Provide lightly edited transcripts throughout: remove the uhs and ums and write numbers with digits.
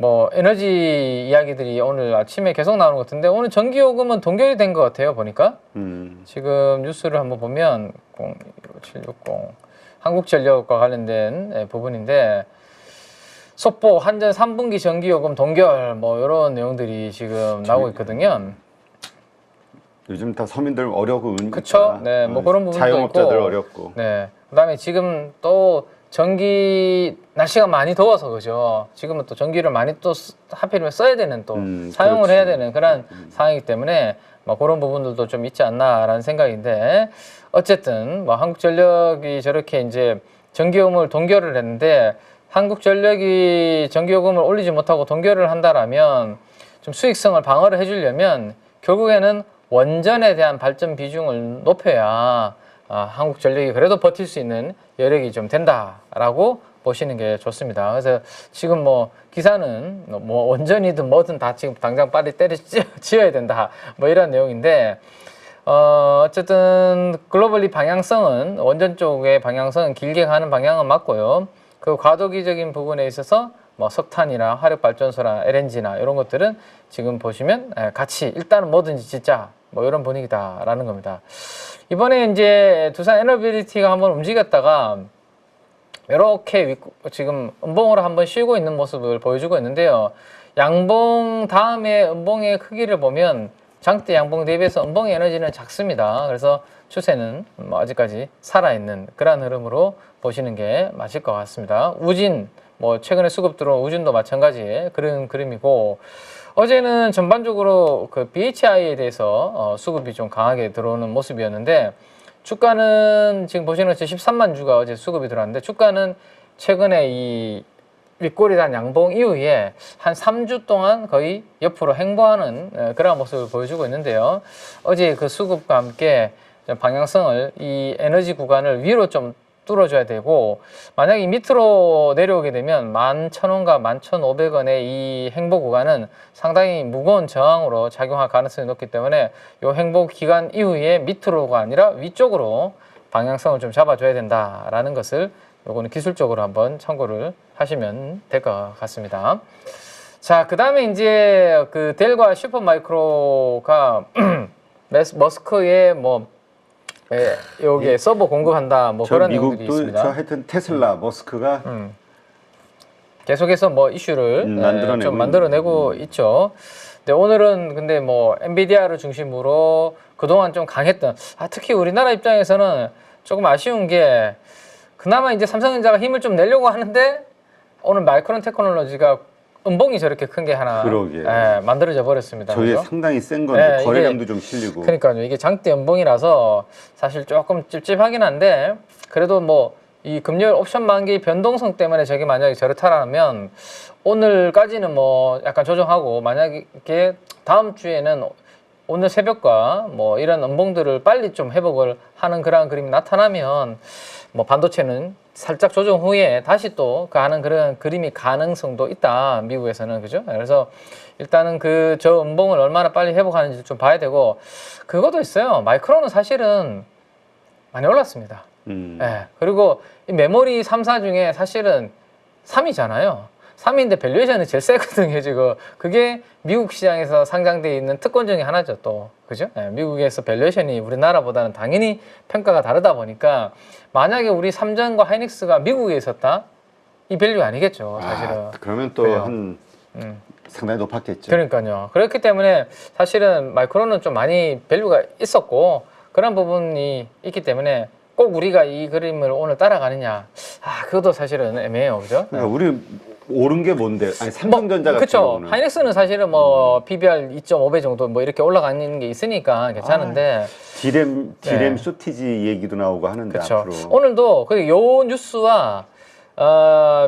뭐 에너지 이야기들이 오늘 아침에 계속 나오는 것 같은데 오늘 전기요금은 동결이 된 것 같아요 보니까. 지금 뉴스를 한번 보면 015-760 한국전력과 관련된 부분인데 속보 한전 3분기 전기요금 동결 뭐 이런 내용들이 지금 나오고 있거든요. 요즘 다 서민들 어려고 으니까. 그렇죠. 네, 뭐 그런 부분도 자영업자들 있고. 어렵고. 네. 그다음에 지금 또 전기 날씨가 많이 더워서 그죠. 지금은 또 전기를 많이 또 하필이면 써야 되는 또 사용을 그렇지. 해야 되는 그런 상황이기 때문에 뭐 그런 부분들도 좀 있지 않나라는 생각인데 어쨌든 뭐 한국전력이 저렇게 이제 전기요금을 동결을 했는데 한국전력이 전기요금을 올리지 못하고 동결을 한다라면 좀 수익성을 방어를 해주려면 결국에는 원전에 대한 발전 비중을 높여야 한국전력이 그래도 버틸 수 있는 여력이 좀 된다라고 보시는 게 좋습니다. 그래서 지금 뭐 기사는 뭐 원전이든 뭐든 다 지금 당장 빨리 때려 지어야 된다 뭐 이런 내용인데 어쨌든 글로벌리 방향성은 원전 쪽의 방향성은 길게 가는 방향은 맞고요. 그 과도기적인 부분에 있어서 뭐 석탄이나 화력발전소나 LNG나 이런 것들은 지금 보시면 같이 일단은 뭐든지 짓자 뭐 이런 분위기다라는 겁니다. 이번에 이제 두산 에너빌리티가 한번 움직였다가 이렇게 지금 음봉으로 한번 쉬고 있는 모습을 보여주고 있는데요. 양봉 다음에 음봉의 크기를 보면 장대 양봉 대비해서 음봉의 에너지는 작습니다. 그래서 추세는 뭐 아직까지 살아있는 그런 흐름으로 보시는 게 맞을 것 같습니다. 우진, 뭐 최근에 수급 들어온 우진도 마찬가지의 그런 그림이고 어제는 전반적으로 그 BHI에 대해서 수급이 좀 강하게 들어오는 모습이었는데 주가는 지금 보시는 것처럼 13만 주가 어제 수급이 들어왔는데 주가는 최근에 이 윗골이 단 양봉 이후에 한 3주 동안 거의 옆으로 횡보하는 그런 모습을 보여주고 있는데요. 어제 그 수급과 함께 방향성을 이 에너지 구간을 위로 좀 뚫어줘야 되고 만약에 밑으로 내려오게 되면 11,000원과 11,500원의 이 행보 구간은 상당히 무거운 저항으로 작용할 가능성이 높기 때문에 이 행보 기간 이후에 밑으로가 아니라 위쪽으로 방향성을 좀 잡아줘야 된다라는 것을 요거는 기술적으로 한번 참고를 하시면 될 것 같습니다. 자, 그 다음에 이제 그 델과 슈퍼마이크로가 머스크의 뭐 여기에 서버 공급한다 뭐 그런 내용들이 있습니다. 저 하여튼 테슬라 머스크가 계속해서 뭐 이슈를 좀 만들어내고 있죠. 근데 오늘은 근데 뭐 엔비디아를 중심으로 그동안 좀 강했던 특히 우리나라 입장에서는 조금 아쉬운 게 그나마 이제 삼성전자가 힘을 좀 내려고 하는데 오늘 마이크론 테크놀로지가 음봉이 저렇게 큰 게 하나 만들어져 버렸습니다. 저게 그렇죠? 상당히 센 건데 거래량도 좀 실리고. 그러니까요. 이게 장대 음봉이라서 사실 조금 찝찝하긴 한데 그래도 뭐 이 금요일 옵션 만기 변동성 때문에 저게 만약에 저렇다라면 오늘까지는 뭐 약간 조정하고 만약에 다음 주에는 오늘 새벽과 뭐 이런 음봉들을 빨리 좀 회복을 하는 그런 그림이 나타나면 뭐 반도체는 살짝 조정 후에 다시 또 가는 그런 그림이 가능성도 있다. 미국에서는 그죠? 그래서 일단은 그 저 음봉을 얼마나 빨리 회복하는지 좀 봐야 되고 그것도 있어요. 마이크론은 사실은 많이 올랐습니다. 네. 그리고 이 메모리 3사 중에 사실은 3위잖아요. 3위인데 밸류에이션이 제일 세거든요, 지금. 그게 미국 시장에서 상장되어 있는 특권 중에 하나죠, 또. 그죠? 네, 미국에서 밸류에이션이 우리나라보다는 당연히 평가가 다르다 보니까 만약에 우리 삼전과 하이닉스가 미국에 있었다? 이 밸류 아니겠죠, 사실은. 그러면 또 한 상당히 높았겠죠. 그러니까요. 그렇기 때문에 사실은 마이크론은 좀 많이 밸류가 있었고 그런 부분이 있기 때문에 꼭 우리가 이 그림을 오늘 따라가느냐. 그것도 사실은 애매해요, 그죠? 그러니까 우리 오른 게 뭔데? 아니 삼성전자 같은 그쵸. 경우는 하이닉스는 사실은 뭐 PBR 2.5배 정도 뭐 이렇게 올라가는 게 있으니까 괜찮은데 디램 쇼티지 얘기도 나오고 하는데 그쵸. 앞으로 오늘도 요 뉴스와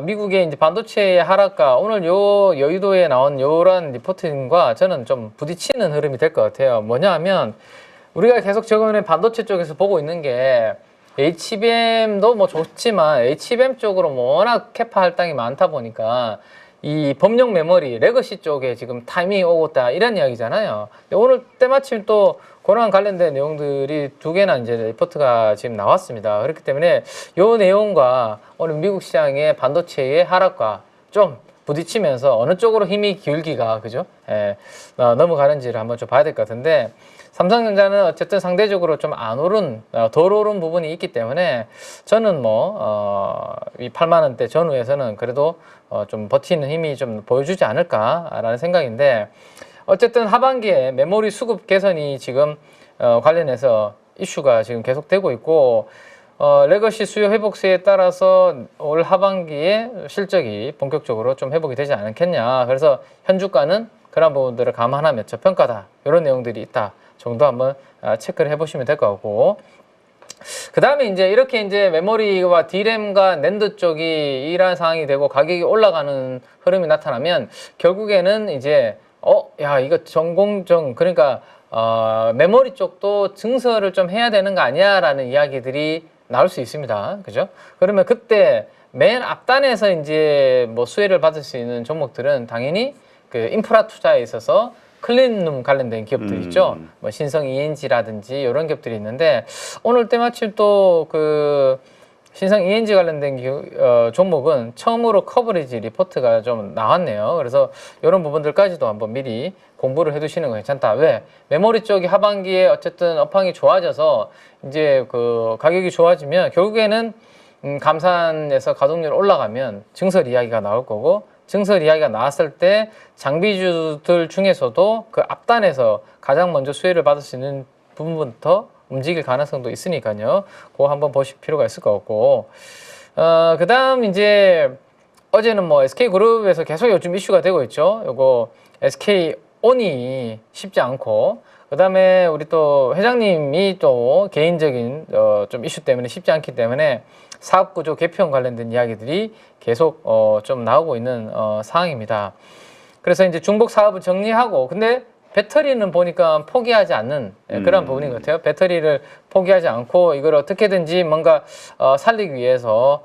미국의 이제 반도체의 하락과 오늘 요 여의도에 나온 요런 리포팅과 저는 좀 부딪히는 흐름이 될 것 같아요. 뭐냐 하면 우리가 계속 최근에 반도체 쪽에서 보고 있는 게 HBM도 뭐 좋지만 HBM 쪽으로 뭐 워낙 캐파 할당이 많다 보니까 이 범용 메모리 레거시 쪽에 지금 타이밍이 오고 있다 이런 이야기잖아요. 오늘 때마침 또 그랑 관련된 내용들이 두 개나 이제 리포트가 지금 나왔습니다. 그렇기 때문에 요 내용과 오늘 미국 시장의 반도체의 하락과 좀 부딪히면서 어느 쪽으로 힘이 기울기가 그죠? 넘어가는지를 한번 좀 봐야 될 것 같은데 삼성전자는 어쨌든 상대적으로 좀 안 오른 덜 오른 부분이 있기 때문에 저는 이 8만 원대 전후에서는 그래도 좀 버티는 힘이 좀 보여주지 않을까라는 생각인데 어쨌든 하반기에 메모리 수급 개선이 지금 관련해서 이슈가 지금 계속되고 있고 레거시 수요 회복세에 따라서 올 하반기에 실적이 본격적으로 좀 회복이 되지 않겠냐. 그래서 현주가는 그런 부분들을 감안하며 저평가다. 이런 내용들이 있다 정도 한번 체크를 해보시면 될 것 같고, 그 다음에 이제 이렇게 이제 메모리와 D램과 낸드 쪽이 이러한 상황이 되고 가격이 올라가는 흐름이 나타나면 결국에는 이제 야 이거 그러니까 메모리 쪽도 증설을 좀 해야 되는 거 아니야라는 이야기들이 나올 수 있습니다. 그죠? 그러면 그때 맨 앞단에서 이제 뭐 수혜를 받을 수 있는 종목들은 당연히 그 인프라 투자에 있어서 클린룸 관련된 기업들 있죠. 뭐 신성 ENG라든지 이런 기업들이 있는데 오늘 때마침 또 그 신성 ENG 관련된 종목은 처음으로 커버리지 리포트가 좀 나왔네요. 그래서 이런 부분들까지도 한번 미리 공부를 해두시는 거 괜찮다. 왜? 메모리 쪽이 하반기에 어쨌든 업황이 좋아져서 이제 그 가격이 좋아지면 결국에는 감산에서 가동률 올라가면 증설 이야기가 나올 거고, 증설 이야기가 나왔을 때 장비주들 중에서도 그 앞단에서 가장 먼저 수혜를 받을 수 있는 부분부터 움직일 가능성도 있으니까요. 그거 한번 보실 필요가 있을 것 같고, 그 다음 이제 어제는 뭐 SK그룹에서 계속 요즘 이슈가 되고 있죠. 요거 SK온이 쉽지 않고, 그 다음에 우리 또 회장님이 또 개인적인 좀 이슈 때문에 쉽지 않기 때문에 사업구조 개편 관련된 이야기들이 계속 좀 나오고 있는 상황입니다. 그래서 이제 중복 사업을 정리하고, 근데 배터리는 보니까 포기하지 않는 그런 부분인 것 같아요. 배터리를 포기하지 않고 이걸 어떻게든지 뭔가 살리기 위해서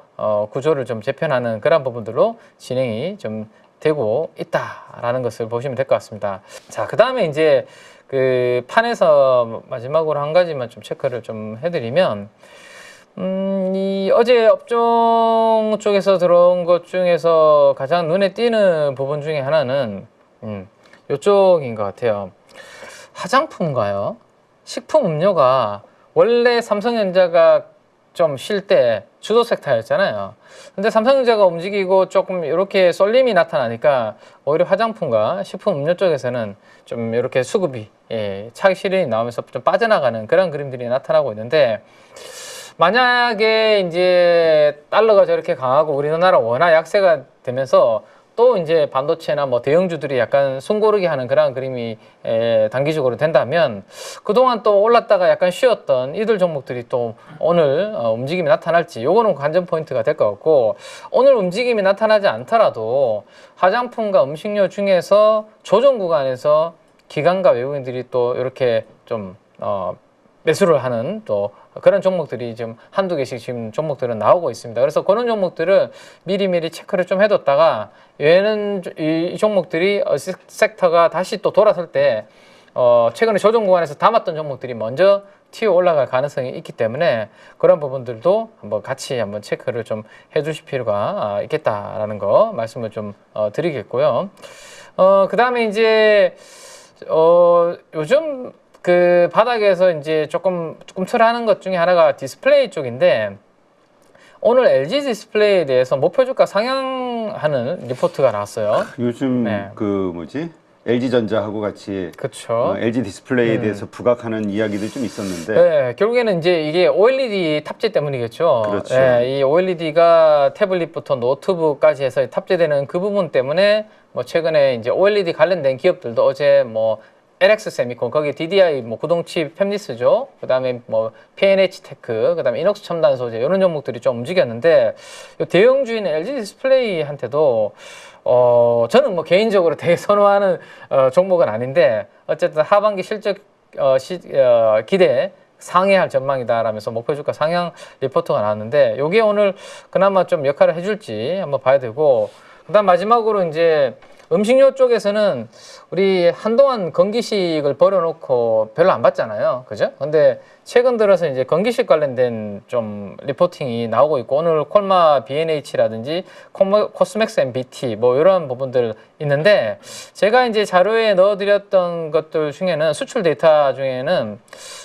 구조를 좀 재편하는 그런 부분들로 진행이 좀 되고 있다라는 것을 보시면 될 것 같습니다. 자, 그 다음에 이제 그 판에서 마지막으로 한 가지만 좀 체크를 좀 해드리면, 이 어제 업종 쪽에서 들어온 것 중에서 가장 눈에 띄는 부분 중에 하나는 이쪽인 것 같아요. 화장품과요, 식품 음료가 원래 삼성전자가 좀 쉴 때 주도 섹터였잖아요. 근데 삼성전자가 움직이고 조금 이렇게 쏠림이 나타나니까 오히려 화장품과 식품 음료 쪽에서는 좀 이렇게 수급이 차익 실현이 나오면서 좀 빠져나가는 그런 그림들이 나타나고 있는데, 만약에 이제 달러가 저렇게 강하고 우리나라 원화 약세가 되면서 또 이제 반도체나 뭐 대형주들이 약간 숨고르게 하는 그런 그림이 단기적으로 된다면 그동안 또 올랐다가 약간 쉬었던 이들 종목들이 또 오늘 움직임이 나타날지, 요거는 관전 포인트가 될 것 같고, 오늘 움직임이 나타나지 않더라도 화장품과 음식료 중에서 조정 구간에서 기관과 외국인들이 또 이렇게 좀 매수를 하는 또 그런 종목들이 지금 한두 개씩 지금 종목들은 나오고 있습니다. 그래서 그런 종목들은 미리미리 체크를 좀 해뒀다가 얘는 이 종목들이 섹터가 다시 또 돌아설 때 최근에 조정 구간에서 담았던 종목들이 먼저 튀어 올라갈 가능성이 있기 때문에 그런 부분들도 한번 같이 한번 체크를 좀 해주실 필요가 있겠다라는 거 말씀을 좀 드리겠고요. 그 다음에 이제 요즘 그 바닥에서 이제 조금 틀하는 것 중에 하나가 디스플레이 쪽인데, 오늘 LG 디스플레이에 대해서 목표 주가 상향하는 리포트가 나왔어요. 요즘 그 LG전자하고 같이 그렇죠. LG 디스플레이에 대해서 부각하는 이야기들이 좀 있었는데, 네, 결국에는 이제 이게 OLED 탑재 때문이겠죠. 그렇죠. 이 OLED가 태블릿부터 노트북까지 해서 탑재되는 그 부분 때문에 뭐 최근에 이제 OLED 관련된 기업들도 어제 뭐 LX 세미콘, 거기 DDI 뭐 구동칩 팹리스죠. 그다음에 뭐 P&H 테크, 그다음에 이녹스 첨단 소재 이런 종목들이 좀 움직였는데, 대형주인 LG 디스플레이한테도 저는 뭐 개인적으로 되게 선호하는 종목은 아닌데, 어쨌든 하반기 실적 기대 상회할 전망이다라면서 목표 주가 상향 리포트가 나왔는데, 요게 오늘 그나마 좀 역할을 해줄지 한번 봐야 되고, 그다음 마지막으로 이제 음식료 쪽에서는 우리 한동안 건기식을 버려놓고 별로 안 봤잖아요. 그죠? 근데 최근 들어서 이제 건기식 관련된 좀 리포팅이 나오고 있고, 오늘 콜마 B&H라든지 코스맥스 MBT 뭐 이런 부분들 있는데, 제가 이제 자료에 넣어드렸던 것들 중에는 수출 데이터 중에는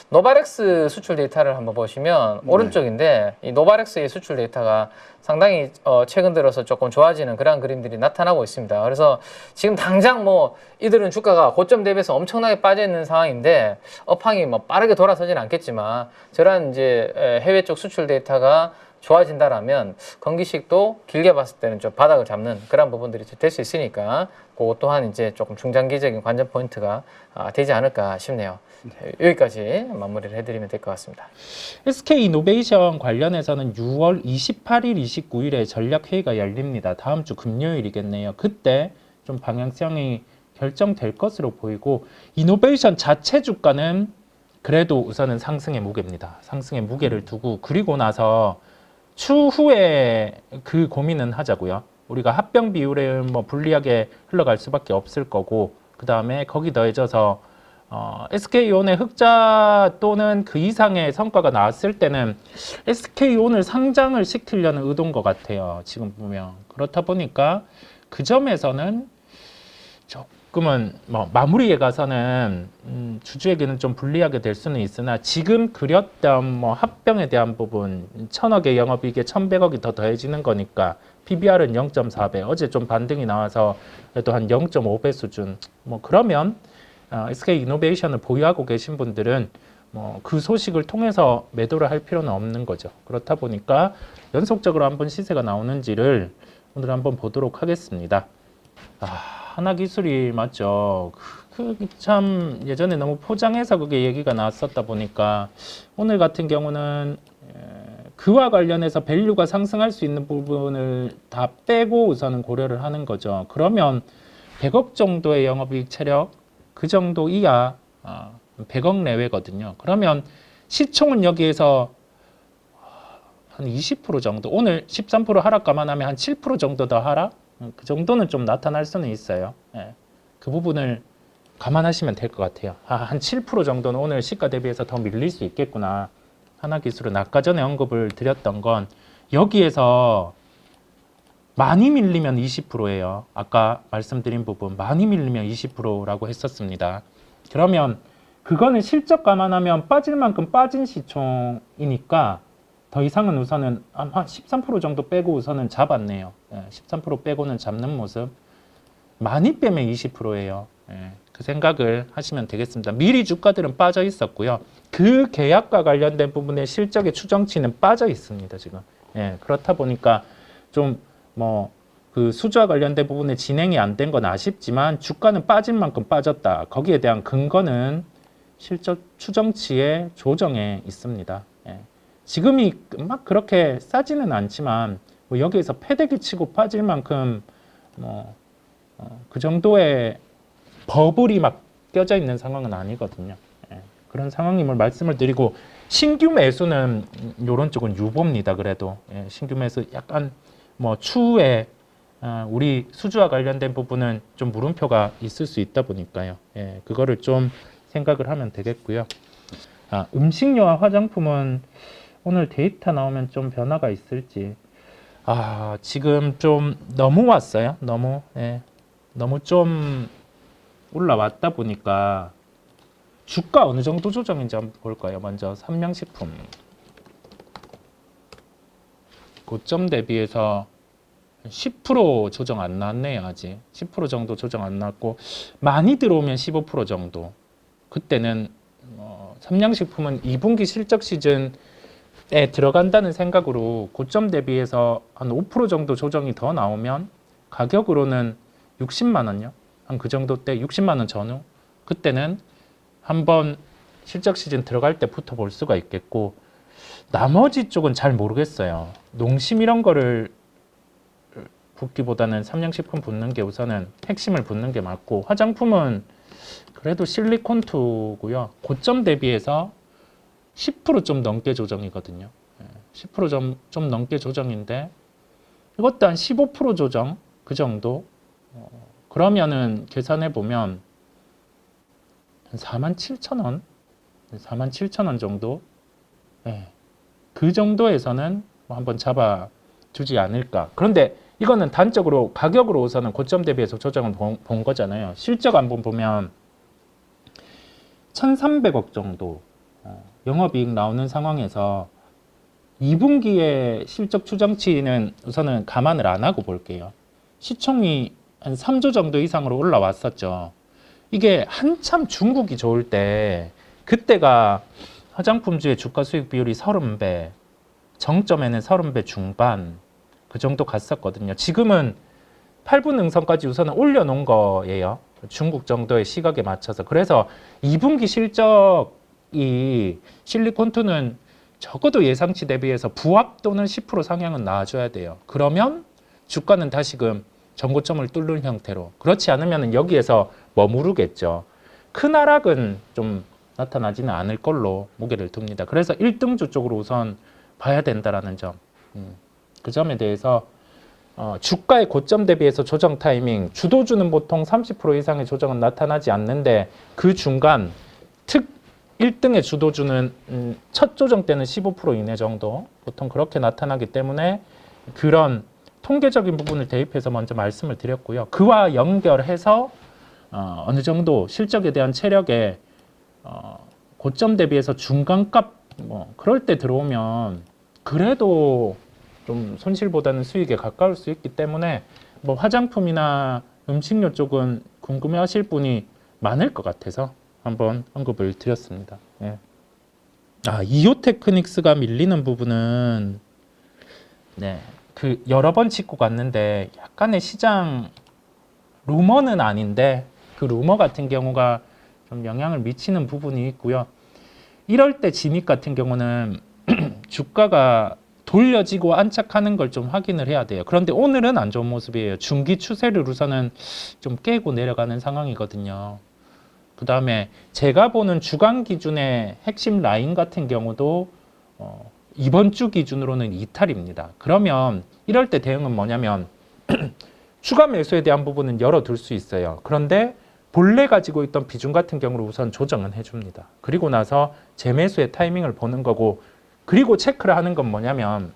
노바렉스 수출 데이터를 한번 보시면 오른쪽인데, 이 노바렉스의 수출 데이터가 상당히 최근 들어서 조금 좋아지는 그런 그림들이 나타나고 있습니다. 그래서 지금 당장 뭐 이들은 주가가 고점 대비해서 엄청나게 빠져 있는 상황인데 업황이 뭐 빠르게 돌아서지는 않겠지만, 저런 이제 해외 쪽 수출 데이터가 좋아진다라면 건기식도 길게 봤을 때는 좀 바닥을 잡는 그런 부분들이 될 수 있으니까, 그것 또한 이제 조금 중장기적인 관전 포인트가 되지 않을까 싶네요. 여기까지 마무리를 해드리면 될 것 같습니다. SK 이노베이션 관련해서는 6월 28일, 29일에 전략회의가 열립니다. 다음 주 금요일이겠네요. 그때 좀 방향성이 결정될 것으로 보이고, 이노베이션 자체 주가는 그래도 우선은 상승의 무게입니다. 상승의 무게를 두고, 그리고 나서 추후에 그 고민은 하자고요. 우리가 합병 비율을 뭐 불리하게 흘러갈 수밖에 없을 거고, 그 다음에 거기 더해져서 SK온의 흑자 또는 그 이상의 성과가 나왔을 때는 SK온을 상장을 시키려는 의도인 것 같아요. 지금 보면. 그렇다 보니까 그 점에서는 조금은 뭐 마무리에 가서는 주주에게는 좀 불리하게 될 수는 있으나, 지금 그렸던 뭐 합병에 대한 부분 1000억의 영업이익에 1100억이 더 더해지는 거니까 PBR은 0.4배, 어제 좀 반등이 나와서 그래도 한 0.5배 수준, 뭐 그러면 SK 이노베이션을 보유하고 계신 분들은 뭐 그 소식을 통해서 매도를 할 필요는 없는 거죠. 그렇다 보니까 연속적으로 한번 시세가 나오는지를 오늘 한번 보도록 하겠습니다. 하나기술이 맞죠. 참 예전에 너무 포장해서 그게 얘기가 나왔었다 보니까, 오늘 같은 경우는 그와 관련해서 밸류가 상승할 수 있는 부분을 다 빼고 우선은 고려를 하는 거죠. 그러면 100억 정도의 영업이익 체력, 그 정도 이하 100억 내외거든요. 그러면 시총은 여기에서 한 20% 정도, 오늘 13% 하락 감안하면 한 7% 정도 더 하락? 그 정도는 좀 나타날 수는 있어요. 예. 그 부분을 감안하시면 될 것 같아요. 한 7% 정도는 오늘 시가 대비해서 더 밀릴 수 있겠구나. 하나기술은 아까 전에 언급을 드렸던 건 여기에서 많이 밀리면 20%예요. 아까 말씀드린 부분 많이 밀리면 20%라고 했었습니다. 그러면 그거는 실적 감안하면 빠질 만큼 빠진 시총이니까 더 이상은 우선은 한 13% 정도 빼고 우선은 잡았네요. 13% 빼고는 잡는 모습. 많이 빼면 20%예요. 그 생각을 하시면 되겠습니다. 미리 주가들은 빠져 있었고요. 그 계약과 관련된 부분의 실적의 추정치는 빠져 있습니다. 지금. 그렇다 보니까 좀 뭐 그 수주와 관련된 부분에 진행이 안 된 건 아쉽지만 주가는 빠진 만큼 빠졌다. 거기에 대한 근거는 실적 추정치의 조정에 있습니다. 지금이 막 그렇게 싸지는 않지만 뭐 여기에서 패대기 치고 빠질 만큼 그 정도의 버블이 막 껴져 있는 상황은 아니거든요. 그런 상황임을 말씀을 드리고, 신규 매수는 이런 쪽은 유보입니다. 그래도 신규 매수 약간 뭐 추후에 우리 수주와 관련된 부분은 좀 물음표가 있을 수 있다 보니까요. 그거를 좀 생각을 하면 되겠고요. 음식료와 화장품은 오늘 데이터 나오면 좀 변화가 있을지. 지금 좀 너무 왔어요. 너무 좀 올라왔다 보니까 주가 어느 정도 조정인지 한번 볼까요? 먼저 삼양식품 고점 대비해서 10% 조정 안 나왔네요. 아직 10% 정도 조정 안 나왔고, 많이 들어오면 15% 정도. 그때는 삼양식품은 2분기 실적 시즌에 들어간다는 생각으로 고점 대비해서 한 5% 정도 조정이 더 나오면 가격으로는 60만 원요. 한 그 정도 때 60만 원 전후. 그때는 한번 실적 시즌 들어갈 때부터 볼 수가 있겠고, 나머지 쪽은 잘 모르겠어요. 농심 이런 거를 붙기보다는 삼양식품 붙는 게 우선은 핵심을 붙는 게 맞고, 화장품은 그래도 실리콘투고요. 고점 대비해서 10% 좀 넘게 조정이거든요. 10% 좀 넘게 조정인데 이것도 한 15% 조정 그 정도. 그러면은 계산해 보면 한 47,000원, 47,000원 정도, 예, 그 정도에서는 뭐 한번 잡아주지 않을까. 그런데 이거는 단적으로 가격으로 우선은 고점 대비해서 조정을 본 거잖아요. 실적 한번 보면 1,300억 정도 영업이익 나오는 상황에서 2분기의 실적 추정치는 우선은 감안을 안 하고 볼게요. 시총이 한 3조 정도 이상으로 올라왔었죠. 이게 한참 중국이 좋을 때 그때가 화장품주의 주가 수익 비율이 30배, 정점에는 30배 중반 그 정도 갔었거든요. 지금은 8분 능선까지 우선은 올려놓은 거예요. 중국 정도의 시각에 맞춰서. 그래서 2분기 실적이 실리콘투는 적어도 예상치 대비해서 부합 또는 10% 상향은 나와줘야 돼요. 그러면 주가는 다시금 전고점을 뚫는 형태로. 그렇지 않으면 여기에서 머무르겠죠. 큰 하락은 좀 나타나지는 않을 걸로 무게를 둡니다. 그래서 1등주 쪽으로 우선 봐야 된다라는 점. 그 점에 대해서 주가의 고점 대비해서 조정 타이밍, 주도주는 보통 30% 이상의 조정은 나타나지 않는데 그 중간 1등의 주도주는 첫 조정 때는 15% 이내 정도 보통 그렇게 나타나기 때문에 그런 통계적인 부분을 대입해서 먼저 말씀을 드렸고요. 그와 연결해서 어느 정도 실적에 대한 체력에 고점 대비해서 중간값 뭐 그럴 때 들어오면 그래도 좀 손실보다는 수익에 가까울 수 있기 때문에 뭐 화장품이나 음식료 쪽은 궁금해하실 분이 많을 것 같아서 한번 언급을 드렸습니다. 예. 이오테크닉스가 밀리는 부분은 네, 그 여러 번 짚고 갔는데 약간의 시장 루머는 아닌데 그 루머 같은 경우가 좀 영향을 미치는 부분이 있고요. 이럴 때 진입 같은 경우는 주가가 돌려지고 안착하는 걸 좀 확인을 해야 돼요. 그런데 오늘은 안 좋은 모습이에요. 중기 추세를 우선은 좀 깨고 내려가는 상황이거든요. 그 다음에 제가 보는 주간 기준의 핵심 라인 같은 경우도 이번 주 기준으로는 이탈입니다. 그러면 이럴 때 대응은 뭐냐면 추가 매수에 대한 부분은 열어둘 수 있어요. 그런데 본래 가지고 있던 비중 같은 경우로 우선 조정은 해줍니다. 그리고 나서 재매수의 타이밍을 보는 거고, 그리고 체크를 하는 건 뭐냐면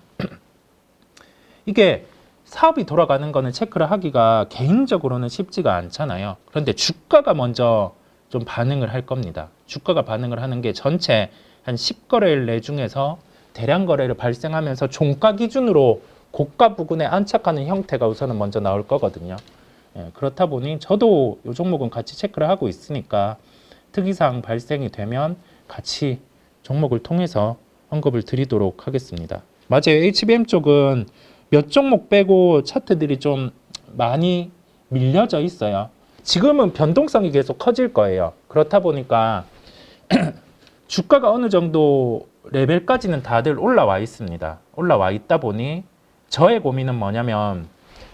이게 사업이 돌아가는 거는 체크를 하기가 개인적으로는 쉽지가 않잖아요. 그런데 주가가 먼저 좀 반응을 할 겁니다. 주가가 반응을 하는 게 전체 한 10거래일 내 중에서 대량 거래를 발생하면서 종가 기준으로 고가 부근에 안착하는 형태가 우선은 먼저 나올 거거든요. 예, 그렇다 보니 저도 이 종목은 같이 체크를 하고 있으니까 특이사항 발생이 되면 같이 종목을 통해서 언급을 드리도록 하겠습니다. 맞아요. HBM 쪽은 몇 종목 빼고 차트들이 좀 많이 밀려져 있어요. 지금은 변동성이 계속 커질 거예요. 그렇다 보니까 주가가 어느 정도 레벨까지는 다들 올라와 있습니다. 올라와 있다 보니 저의 고민은 뭐냐면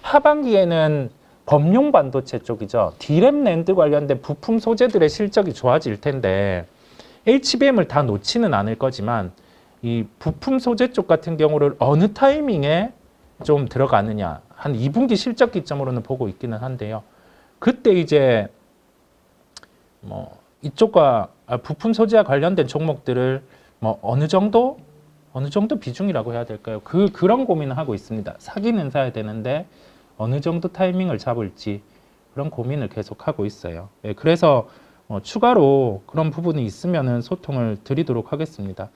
하반기에는 범용 반도체 쪽이죠. D램 낸드 관련된 부품 소재들의 실적이 좋아질 텐데 HBM을 다 놓지는 않을 거지만 이 부품 소재 쪽 같은 경우를 어느 타이밍에 좀 들어가느냐, 한 2분기 실적 기점으로는 보고 있기는 한데요. 그때 이제 뭐 이쪽과 부품 소재와 관련된 종목들을 뭐 어느 정도 비중이라고 해야 될까요? 그런 고민을 하고 있습니다. 사기는 사야 되는데 어느 정도 타이밍을 잡을지 그런 고민을 계속 하고 있어요. 예, 그래서 추가로 그런 부분이 있으면은 소통을 드리도록 하겠습니다.